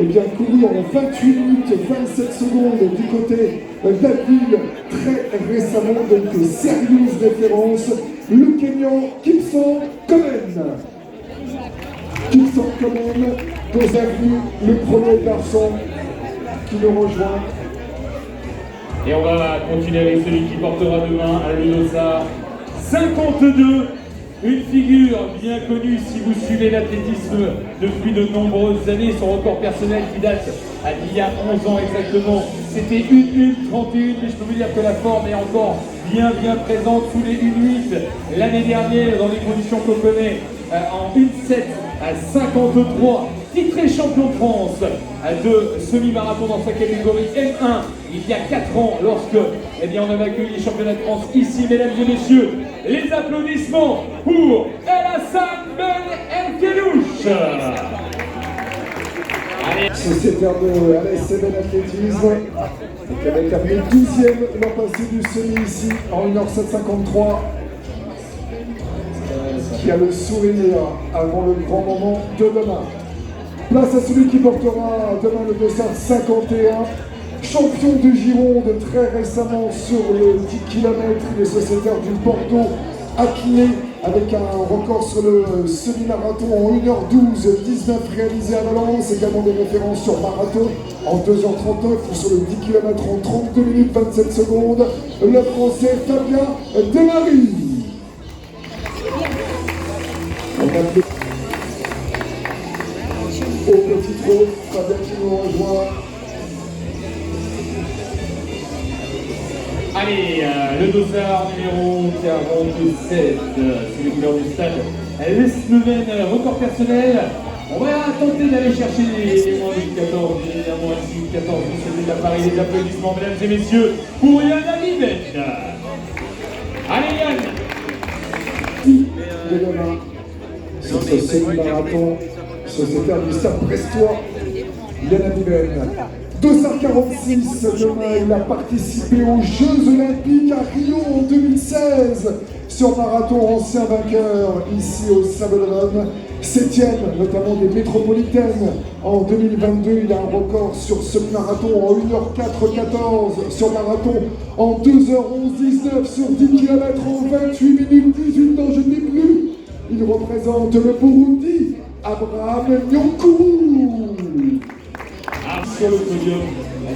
bien, couru en 28 minutes 27 secondes du côté d'Abbeville très récemment, donc sérieuse référence, le Kenyan Kipson Komen. Kipson Komen, dans avenue, le premier garçon qui nous rejoint. Et on va continuer avec celui qui portera demain à l'UNOSA 52. Une figure bien connue si vous suivez l'athlétisme depuis de nombreuses années. Son record personnel qui date d'il y a 11 ans exactement, c'était 1:31, mais je peux vous dire que la forme est encore bien présente sous les 1:08. L'année dernière, dans les conditions qu'on connaît, en 1:07 à 53, titré champion de France de semi-marathon dans sa catégorie M1 il y a 4 ans lorsque on avait accueilli les championnats de France ici. Mesdames et messieurs, les applaudissements pour El Hassan Ben Elkelouche. Sociétaire de LSM Athlétisme, qui avait terminé 12e l'an passé du semi ici en 1h07:53, qui a le sourire avant le grand moment de demain. Place à celui qui portera demain le dossard 51, champion de Gironde très récemment sur le 10 km, il est sociétaire du Bordeaux Acquier, avec un record sur le semi-marathon en 1h12-19 réalisé à Valence, également des références sur marathon en 2h39 ou sur le 10 km en 32 minutes 27 secondes, le français Fabien Delary. Au petit trot, Fabien qui nous rejoint. Allez, le dossard numéro 47, sous les couleurs du stade, le Slovène, record personnel. On va tenter d'aller chercher les moins de 14, les moins de 14, c'est déjà Paris, les applaudissements, mesdames et messieurs, pour Yann Aliben. Allez Yann. De demain, sur ce semi-marathon, sociétaire du Stade Brestois, Yann Aliben. 2h46, demain, il a participé aux Jeux Olympiques à Rio en 2016 sur marathon, ancien vainqueur ici au Sable d'Olonne, 7e notamment des métropolitaines en 2022. Il a un record sur ce marathon en 1h04:14, sur marathon en 2h11:19, sur 10 km en 28 minutes 18 ans, je ne dis plus. Il représente le Burundi, Abraham Nyonkourou. Sur le podium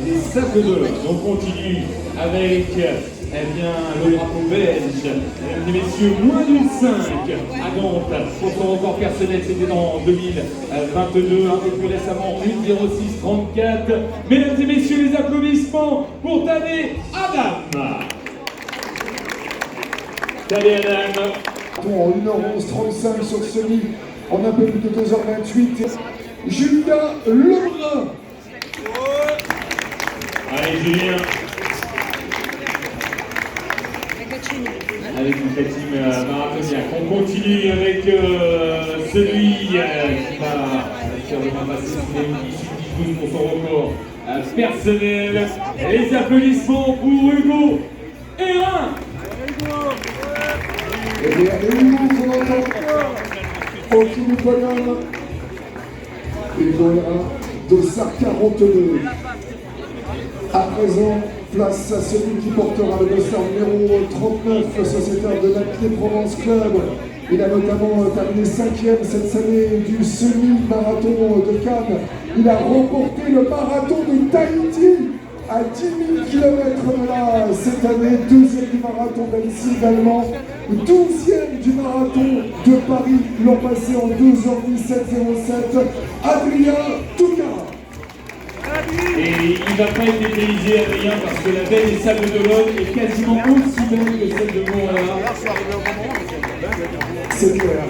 des sables d'or. On continue avec le drapeau belge. Mesdames et messieurs, moins d'une 5 à Nantes. Pour son record personnel, c'était en 2022, un peu plus récemment, 1:06:34. Mesdames et messieurs, les applaudissements pour Tadej Adam. Tadej Adam. En 1h11:35 sur semi, en un peu plus de 2h28. Julien Lebrun. Allez Julien. Avec une team marathonienne. On continue avec celui qui va sûrement passer sous les 12 pour son record personnel. Les applaudissements pour Hugo Hérin. Et bien, Hugo qu'on entend au pied du podium. Hugo Hérin, dossard 42. À présent, place à celui qui portera le dossard numéro 39, sociétaire de l'Athlé Provence Club. Il a notamment terminé 5e cette année du semi-marathon de Cannes. Il a remporté le marathon de Tahiti à 10 000 km de là cette année. 2e du marathon d'Annecy également. 12e du marathon de Paris l'an passé en 2h17:07. Adrien Touca. Et il ne va pas être dépaysé, Adrien, parce que la belle des Sables d'Olonne est quasiment aussi belle que celle de Montréal. C'est clair.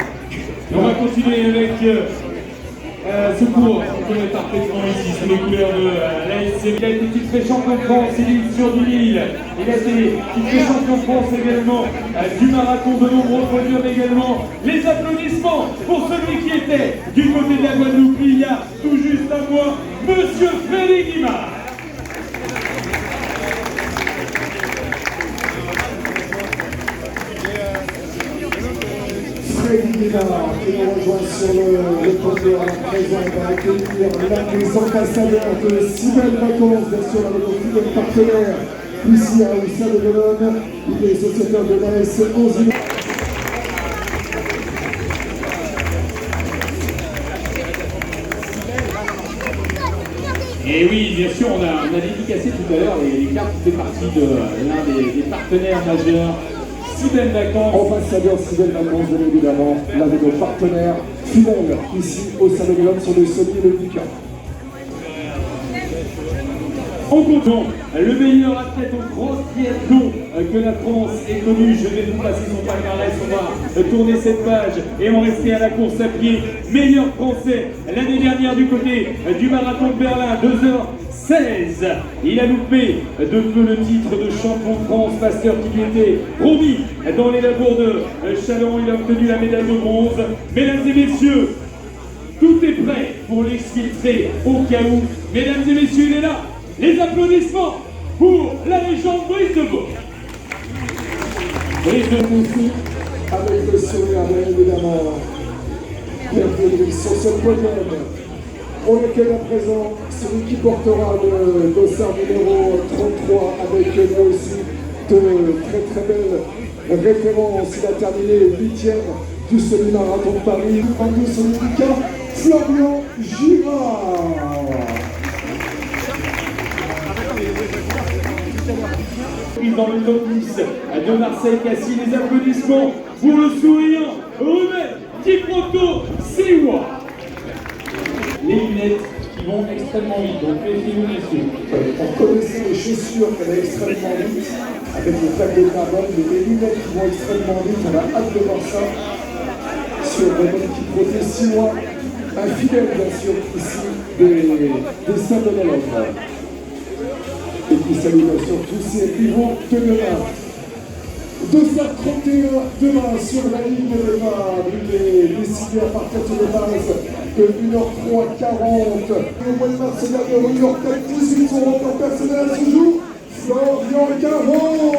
Et on va continuer avec Secours, qui connaît parfaitement ici, sous les couleurs de l'ASC. Il a été titré champion de France, il sur 10 000. Il a été titré champion de France également du marathon, de nombreux podiums également. Les applaudissements pour celui qui était du côté de la Guadeloupe il y a tout juste un mois, Monsieur Frédéric Guimard. Frédéric Guimard qui nous rejoint sur le podium. À présent, il va accueillir les ambassadeurs de si belles vacances, bien sûr, avec nos fidèles partenaires ici à Oussat de Grenoble, les sociétaires de l'AS 11. Et oui, bien sûr, on a dédicacé tout à l'heure les cartes qui faisaient partie de l'un des partenaires majeurs, Si Belles Vacances. Ambassadeur Si Belles Vacances, bien évidemment, l'un de nos partenaires fidèles ici au Salon de l'Homme sur le Sony et le Vika. En comptant le meilleur athlète au grand triathlon que la France ait connu. Je vais vous passer son palmarès, on va tourner cette page et en rester à la course à pied. Meilleur français l'année dernière du côté du marathon de Berlin, 2h16. Il a loupé de peu le titre de champion de France, Pasteur qui lui était promis dans les labours de Châlons. Il a obtenu la médaille de bronze. Mesdames et messieurs, tout est prêt pour l'exfiltrer au cas où. Mesdames et messieurs, il est là. Les applaudissements pour la légende Brice Debout. Brice Debout, avec le sourire, bien évidemment. Bienvenue sur ce podium. On accueille à présent celui qui portera le dossard numéro 33 avec là aussi de très très belles références. Il a terminé 8e du semi-marathon de Paris. 22 sur le Vika, Florian Girard. Dans le top 10 de Marseille-Cassis, les applaudissements pour le souriant Ruben Kiproto Sewa. Les lunettes qui vont extrêmement vite, donc méfiez-vous messieurs. On connaissait les chaussures qu'elle a extrêmement vite, avec le plaque de carbone, mais les lunettes qui vont extrêmement vite, on a hâte de voir ça sur Ruben Kiproto Sewa, un fidèle bien sûr ici des Sables de l'Oeuvre. Et puis salue bien sûr tous ces rivaux de demain. 2h31 demain sur la ligne de départ. Il est décidé à partir de base de 1h03:40. Le mois de mars dernier, 1h4:18, son record personnel se joue. Florian Caron.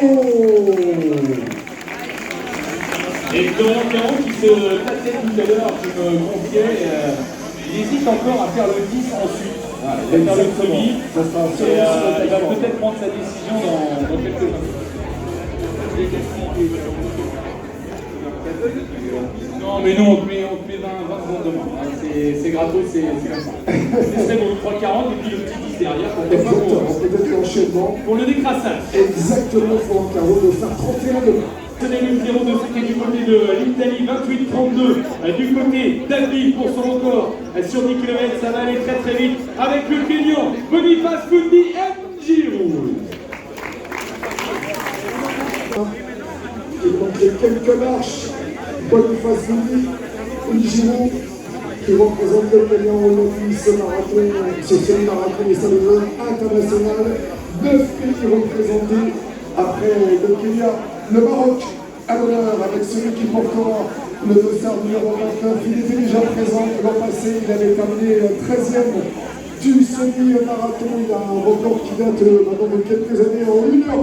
Et Florian Caron qui se tâtait tout à l'heure, je me confiais, il hésite encore à faire le 10 ensuite. Voilà, il va faire le semi, il va peut-être prendre sa décision dans quelques instants. Non, mais nous on te met 20 secondes demain. C'est gratos, c'est comme ça. C'est bon, 3:40 et puis le petit 10 derrière pour peut-être l'enchaînement. Pour le décrassage. Exactement, Florian Caron de faire 31 demain. Le 0 de ce qui est du côté de l'Italie, 28-32 du côté d'Albi pour son record sur 10 km. Ça va aller très très vite avec le Kenyan Boniface Fundi Njirou. Il manquait quelques marches. Boniface Fundi Njirou qui représente le Kenya aujourd'hui ce marathon, ce semi-marathon des Salles international. 9 pays représentés après le Kenya. Le Maroc à l'honneur avec celui qui portera le dossard numéro 29. Il était déjà présent l'an passé, il avait terminé 13e du semi-marathon. Il a un record qui date maintenant de quelques années en 1h.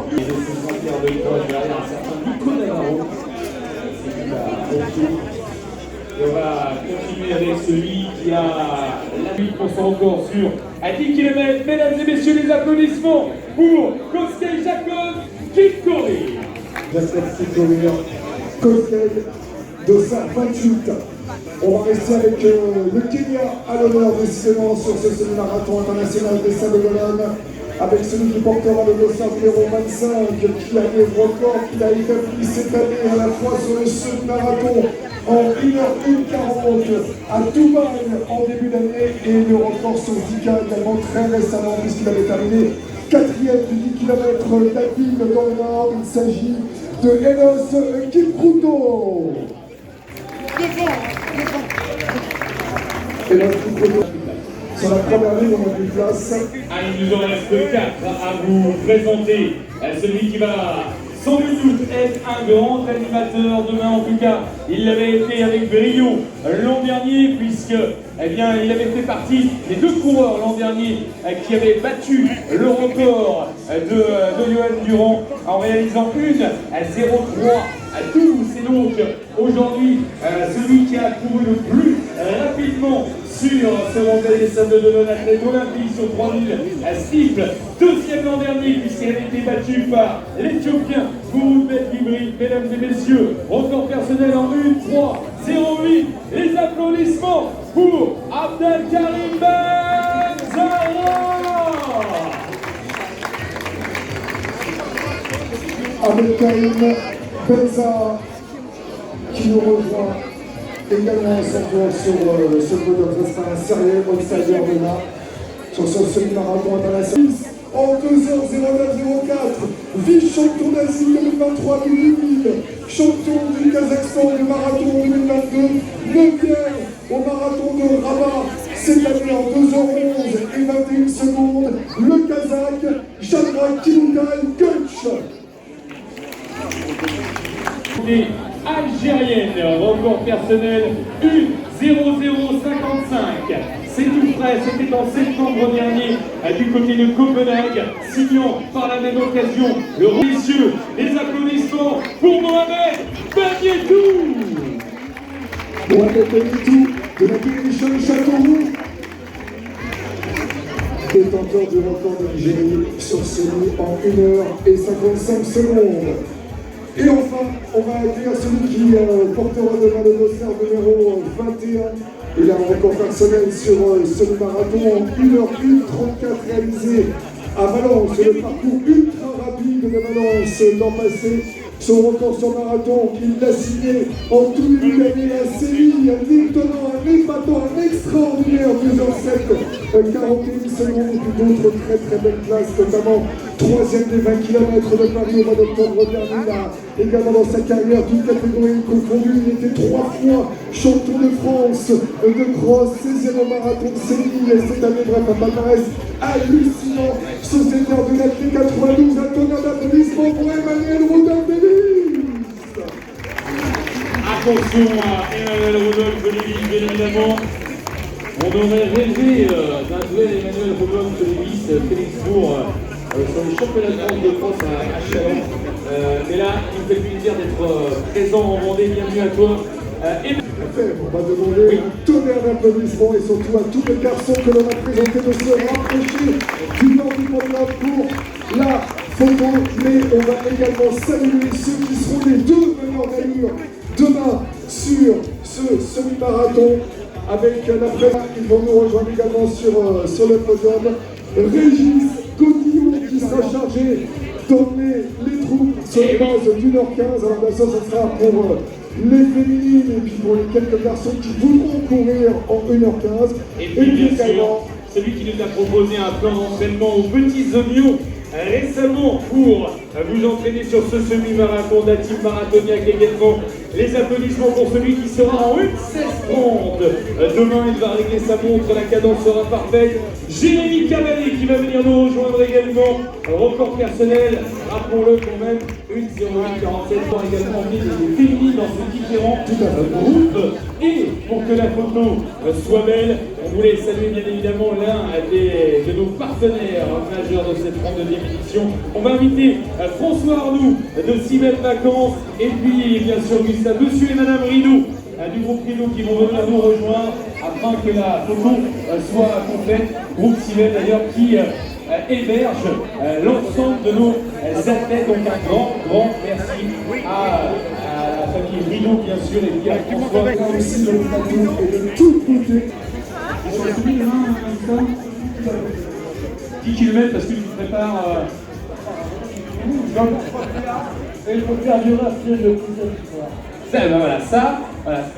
Et on va continuer avec celui qui a la lutte pour son record sur à 10 km. Mesdames et messieurs, les applaudissements pour Koskai Jacob Kipkorir. Koskai dossard 28. On va rester avec le Kenya à l'honneur décidément sur ce semi-marathon international des Sables de l'Homme, avec celui qui portera le dossard numéro 25, qui a des records qu'il a établi cette année à la fois sur le semi-marathon en 1h40 à Dubaï en début d'année et le record sur 10K également très récemment puisqu'il avait terminé 4e du 10 km d'Abil dans le Nord. Il s'agit de Enos Kipruto. Enos Kipruto. Sur la première ligne, on a une place. Il nous en reste 4 à vous présenter. Celui qui va sans doute être un grand animateur demain, en tout cas, il l'avait été avec brio l'an dernier, puisque il avait fait partie des 2 coureurs l'an dernier qui avaient battu le record de Johan Durand en réalisant une à 0,3 à 12. C'est donc aujourd'hui celui qui a couru le plus rapidement sur ce montagne des sables de l'athlète olympique sur 3000 à steeple, deuxième l'an dernier puisqu'elle a été battue par l'Éthiopien Gouroumet Libri. Mesdames et messieurs, record personnel en 1:03:08. Les applaudissements pour Abdelkarim Benzahra. Abdelkarim Benzahra qui nous rejoint également à son tour sur ce podium. Ça sera un sérieux outsider de là sur ce semi-marathon international. En 2h09:04, vice-champion d'Asie 2023 2000, champion du Kazakhstan du marathon 2022, 9e au marathon de Rabat cette année en 2h11:21, le Kazakh Jadra Kiloukay Kutch. Algérienne, record personnel 1:00:55. C'est tout frais, c'était en septembre dernier du côté de Copenhague, signant par la même occasion le religieux. Les applaudissements pour Mohamed Bagnetou. Mohamed Bagnetou de la Télévision Châteauroux, détenteur du record d'Algérie sur semi en 1h55. Et enfin, on va accueillir celui qui portera demain le dossard numéro 21. Il a un record personnel sur semi-marathon en 1h34 réalisé à Valence, le parcours ultra rapide de Valence l'an passé. Son record sur marathon, il l'a signé en tout début d'année à Séville, un étonnant, un épatant, un extraordinaire 2h07:41, et puis d'autres très belles places, notamment 3e des 20 km de Paris au mois d'octobre dernier. Là, également dans sa carrière, toute catégorie confondue, il était 3 fois champion de France de cross, 16e au marathon de Séville cette année. Bref, un palmarès hallucinant. Sociétaire de l'Athlé 92, un tonnerre d'applaudissements pour Emmanuel Rodolphe. Attention à Emmanuel Rodolphe Lévis, bien évidemment. On aurait rêvé d'un duel Emmanuel Rodolphe Lévis, Félixbourg, sur les championnats de France de France à Chalon. Mais là, il me fait plaisir d'être présent en Vendée. Bienvenue à toi. On va demander un tonnerre d'applaudissements et surtout à tous les garçons que l'on a présentés de se rapprocher du nord du podium pour la photo. Mais on va également saluer ceux qui seront les deux meneurs d'allure demain sur ce semi-marathon avec la prépa. Ils vont nous rejoindre également sur le podium. Régis Godillon qui sera chargé d'emmener les troupes sur les bases d'1h15. Alors bien sûr, ce sera pour les féminines et puis pour les quelques garçons qui voudront courir en 1h15. Et puis bien sûr, celui qui nous a proposé un plan d'entraînement aux petits oignons récemment pour vous entraîner sur ce semi-marathon d'Atim Marathoniaque également. Les applaudissements pour celui qui sera en 1:16:30. Demain, il va régler sa montre, la cadence sera parfaite. Jérémy Cavalier qui va venir nous rejoindre également. Record personnel, rappelons-le quand même, 1:08:47 pour également emmener les féminines dans ces différents groupes. Et pour que la photo soit belle, on voulait saluer bien évidemment l'un de nos partenaires majeurs de cette 32e édition. On va inviter François Arnoux de Si Belles Vacances et puis bien sûr Gustave, monsieur et madame Rideau du groupe Rideau qui vont venir nous rejoindre afin que la photo soit complète. Groupe Si Belles d'ailleurs qui héberge l'ensemble de nos athlètes. Donc un grand merci à la famille Rideau bien sûr et puis à François Aussi le plateau et de tous côtés. 10 km parce que tu te prépares. Et il faut faire du raffier de tout ça. Voilà, c'est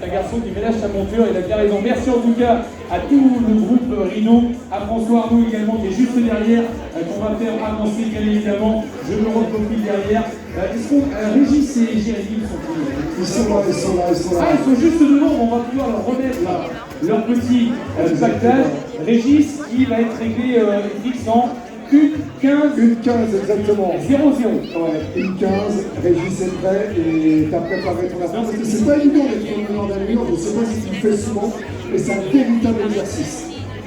un garçon qui ménage sa monture, il a bien raison. Merci en tout cas à tout le groupe Rhino, à François Arnaud également qui est juste derrière, qu'on va faire avancer bien évidemment. Je me recopie derrière. Est-ce qu'on Régis et Jérémy sont Ils sont là. Ah, ils sont juste devant, on va pouvoir leur remettre leur petit pactage. Régis qui va être réglé fixe en 1:15. 1:15 exactement. 0:0. Ouais, 1:15, Régis est prêt et t'as préparé ton affaire. Parce que c'est pas évident d'être meneur d'allure, je sais pas si tu le fais souvent, mais c'est un véritable exercice.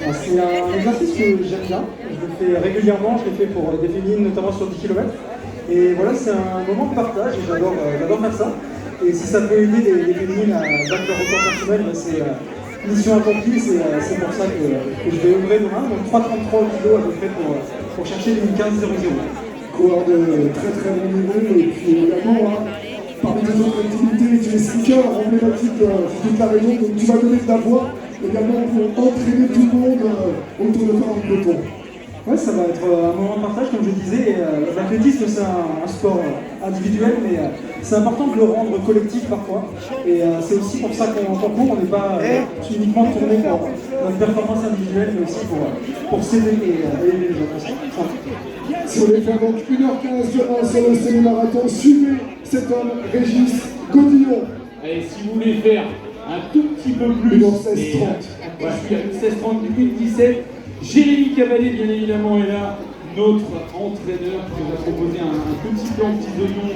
C'est un exercice que j'aime bien, je le fais régulièrement, je l'ai fait pour des féminines notamment sur 10 km. Et voilà, c'est un moment de partage et j'adore faire ça. Et si ça peut aider les féminines à battre leur record personnel, mission accomplie, c'est pour ça que je vais œuvrer demain. Donc 3,33 kg à peu près pour chercher une 15,00. Coureur de très très bon niveau, et puis également, hein, parmi tes autres activités, tu es speaker emblématique de toute la région, donc tu vas donner de la voix également pour entraîner tout le monde autour de toi en peloton. Ouais, ça va être un moment de partage, comme je disais. L'athlétisme, c'est un sport individuel, mais c'est important de le rendre collectif parfois. Et c'est aussi pour ça qu'on court, on n'est pas uniquement tourné pour notre performance individuelle, mais aussi pour s'aider et aider les autres. Si vous voulez faire donc 1h15 de 1 sur le semi-marathon, suivez cet homme, Régis Godillon. Et si vous voulez faire un tout petit peu plus, Une 16:30. Voilà, je suis à une 16:30, une 17. Jérémy Cavalier, bien évidemment, est là, notre entraîneur qui nous a proposé un petit plan, petit oignon